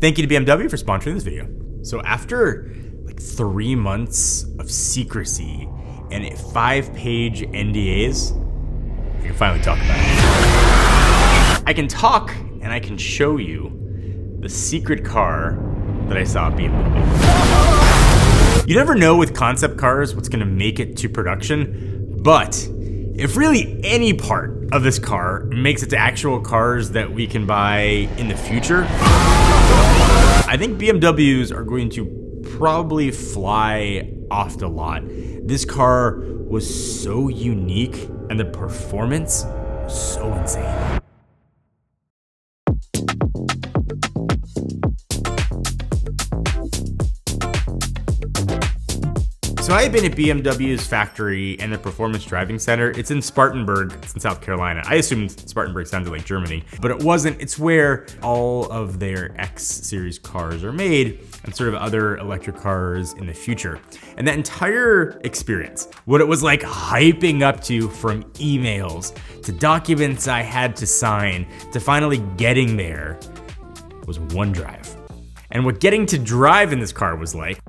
Thank you to BMW for sponsoring this video. So after like 3 months of secrecy and 5-page NDAs, I can finally talk about it. I can talk and I can show you the secret car that I saw at BMW. You never know with concept cars what's gonna make it to production, but if really any part of this car makes it to actual cars that we can buy in the future, I think BMWs are going to probably fly off the lot. This car was so unique and the performance was so insane. So I have been at BMW's factory and the Performance Driving Center. It's in Spartanburg, it's in South Carolina. I assumed Spartanburg sounded like Germany, but it wasn't. It's where all of their X series cars are made and sort of other electric cars in the future. And that entire experience, what it was like hyping up to, from emails to documents I had to sign to finally getting there, was one drive. And what getting to drive in this car was like,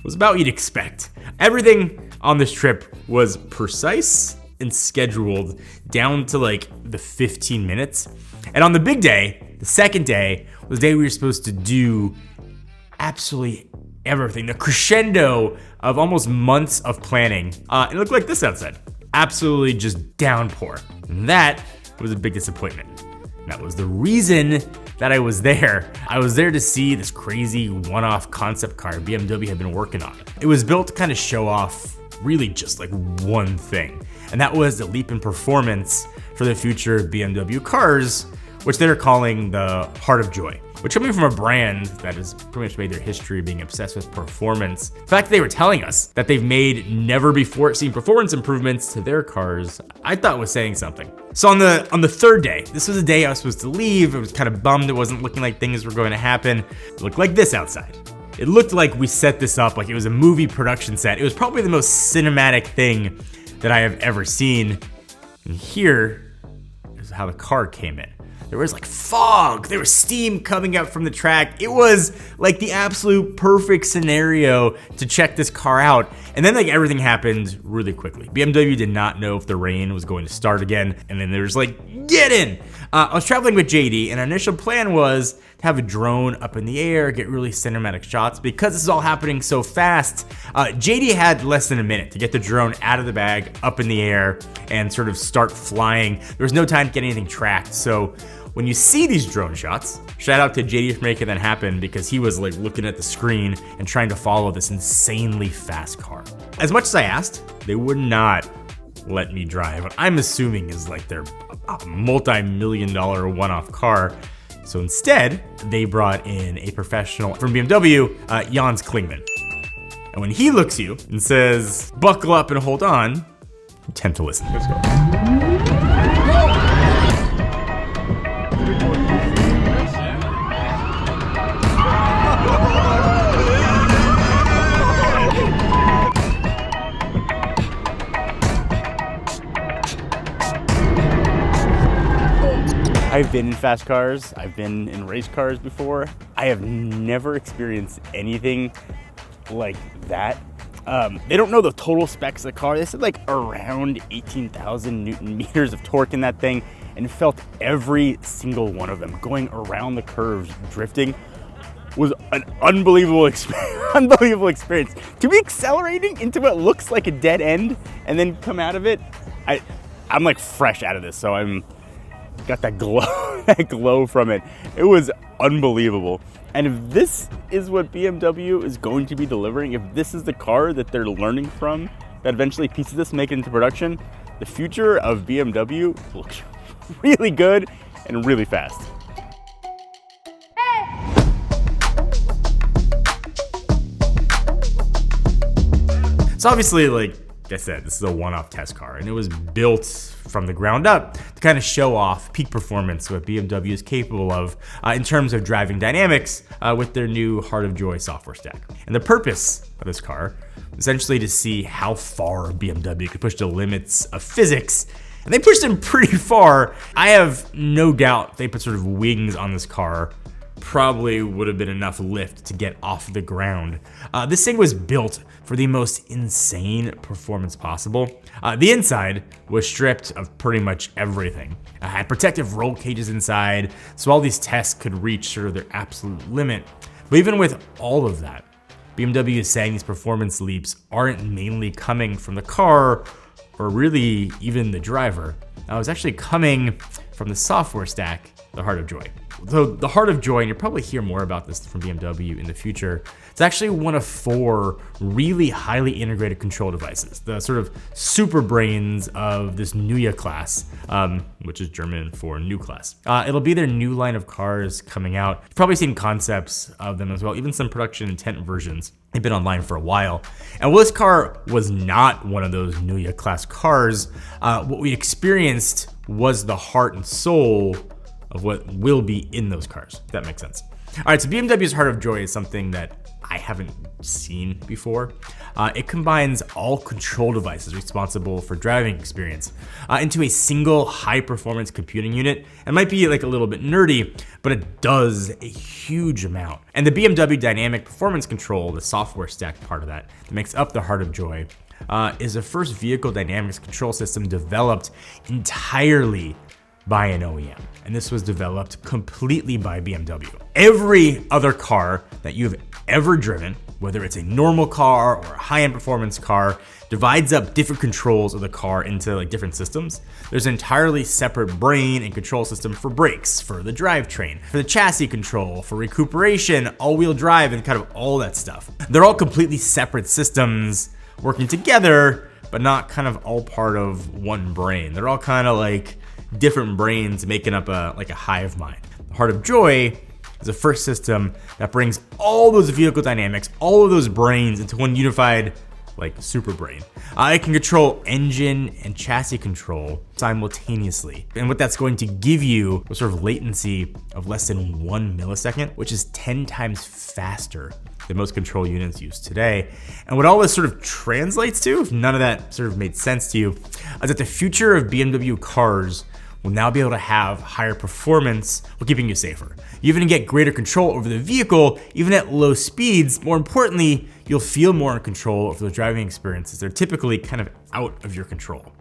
was about what you'd expect. Everything on this trip was precise and scheduled down to like the 15 minutes. And on the big day, the second day, was the day we were supposed to do absolutely everything. The crescendo of almost months of planning. It looked like this outside. Absolutely just downpour. And that was a big disappointment. That was the reason that I was there. I was there to see this crazy one-off concept car BMW had been working on. It was built to kind of show off really just like one thing, and that was the leap in performance for the future of BMW cars, which they're calling the Heart of Joy. Which, coming from a brand that has pretty much made their history being obsessed with performance, the fact that they were telling us that they've made never before seen performance improvements to their cars, I thought was saying something. So on the third day, this was the day I was supposed to leave. I was kind of bummed it wasn't looking like things were going to happen. It looked like this outside. It looked like we set this up like it was a movie production set. It was probably the most cinematic thing that I have ever seen. And here is how the car came in. There was like fog, there was steam coming up from the track. It was like the absolute perfect scenario to check this car out. And then like everything happened really quickly. BMW did not know if the rain was going to start again. And then there was like, get in. I was traveling with JD and our initial plan was to have a drone up in the air, get really cinematic shots. Because this is all happening so fast, JD had less than a minute to get the drone out of the bag, up in the air, and sort of start flying. There was no time to get anything tracked. So when you see these drone shots, shout out to JD for making that happen, because he was like looking at the screen and trying to follow this insanely fast car. As much as I asked, they would not let me drive what I'm assuming is like their multi-million-dollar one-off car. So instead, they brought in a professional from BMW, Jans Klingman. And when he looks at you and says, buckle up and hold on, you tend to listen. Let's go. I've been in fast cars, I've been in race cars before. I have never experienced anything like that. They don't know the total specs of the car. They said like around 18,000 Newton meters of torque in that thing, and felt every single one of them going around the curves, drifting. Was an unbelievable experience. To be accelerating into what looks like a dead end and then come out of it, I'm like fresh out of this, so I'm got that glow from it. It was unbelievable. And if this is what BMW is going to be delivering, if this is the car that they're learning from, that eventually pieces this, make it into production, the future of BMW looks really good and really fast. So obviously, like I said, this is a one-off test car, and it was built from the ground up to kind of show off peak performance, what BMW is capable of in terms of driving dynamics with their new Heart of Joy software stack. And the purpose of this car was essentially to see how far BMW could push the limits of physics, and they pushed them pretty far. I have no doubt they put sort of wings on this car probably would have been enough lift to get off the ground. This thing was built for the most insane performance possible. The inside was stripped of pretty much everything. It had protective roll cages inside, so all these tests could reach sort of their absolute limit. But even with all of that, BMW is saying these performance leaps aren't mainly coming from the car or really even the driver. Now, it's actually coming from the software stack, the Heart of Joy. So the Heart of Joy, and you'll probably hear more about this from BMW in the future, it's actually one of 4 really highly integrated control devices, the sort of super brains of this Neue class, which is German for new class. It'll be their new line of cars coming out. You've probably seen concepts of them as well, even some production intent versions. They've been online for a while. And while this car was not one of those Neue class cars, what we experienced was the heart and soul of what will be in those cars, if that makes sense. All right, so BMW's Heart of Joy is something that I haven't seen before. It combines all control devices responsible for driving experience into a single high-performance computing unit. It might be like a little bit nerdy, but it does a huge amount. And the BMW Dynamic Performance Control, the software stack part of that makes up the Heart of Joy, is the first vehicle dynamics control system developed entirely by an OEM. And this was developed completely by BMW. Every other car that you've ever driven, whether it's a normal car or a high-end performance car, divides up different controls of the car into like different systems. There's an entirely separate brain and control system for brakes, for the drivetrain, for the chassis control, for recuperation, all-wheel drive, and kind of all that stuff. They're all completely separate systems working together, but not kind of all part of one brain. They're all kind of like different brains making up a hive mind. The Heart of Joy is the first system that brings all those vehicle dynamics, all of those brains into one unified super brain. It can control engine and chassis control simultaneously. And what that's going to give you a sort of latency of less than 1 millisecond, which is 10 times faster than most control units use today. And what all this sort of translates to, if none of that sort of made sense to you, is that the future of BMW cars will now be able to have higher performance while keeping you safer. You're even gonna get greater control over the vehicle, even at low speeds. More importantly, you'll feel more in control of the driving experiences. They're typically kind of out of your control.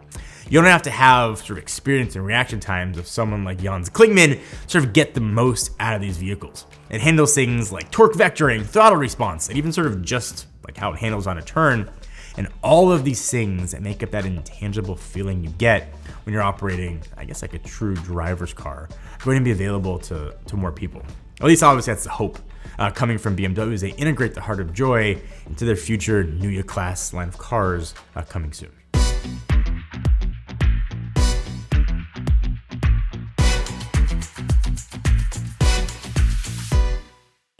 You don't have to have sort of experience and reaction times of someone like Jans Klingmann to sort of get the most out of these vehicles. It handles things like torque vectoring, throttle response, and even sort of just like how it handles on a turn. And all of these things that make up that intangible feeling you get when you're operating, I guess, like a true driver's car, are going to be available to more people. At least obviously that's the hope coming from BMW as they integrate the Heart of Joy into their future Neue class line of cars coming soon.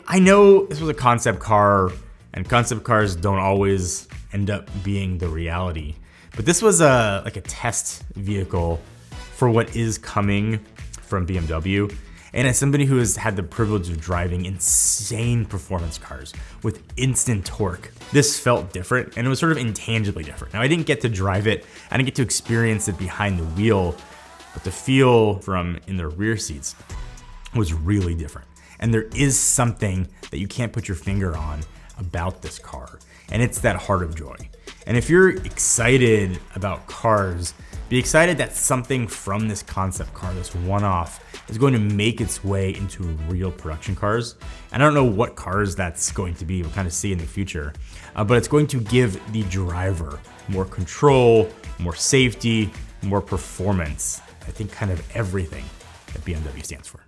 I know this was a concept car, and concept cars don't always end up being the reality, but this was a test vehicle for what is coming from BMW. And as somebody who has had the privilege of driving insane performance cars with instant torque, this felt different, and it was sort of intangibly different. Now, I didn't get to drive it, I didn't get to experience it behind the wheel, but the feel from in the rear seats was really different. And there is something that you can't put your finger on about this car, and it's that Heart of Joy. And if you're excited about cars, be excited that something from this concept car, this one-off, is going to make its way into real production cars. And I don't know what cars that's going to be, we'll kind of see in the future, but it's going to give the driver more control, more safety, more performance. I think kind of everything that BMW stands for.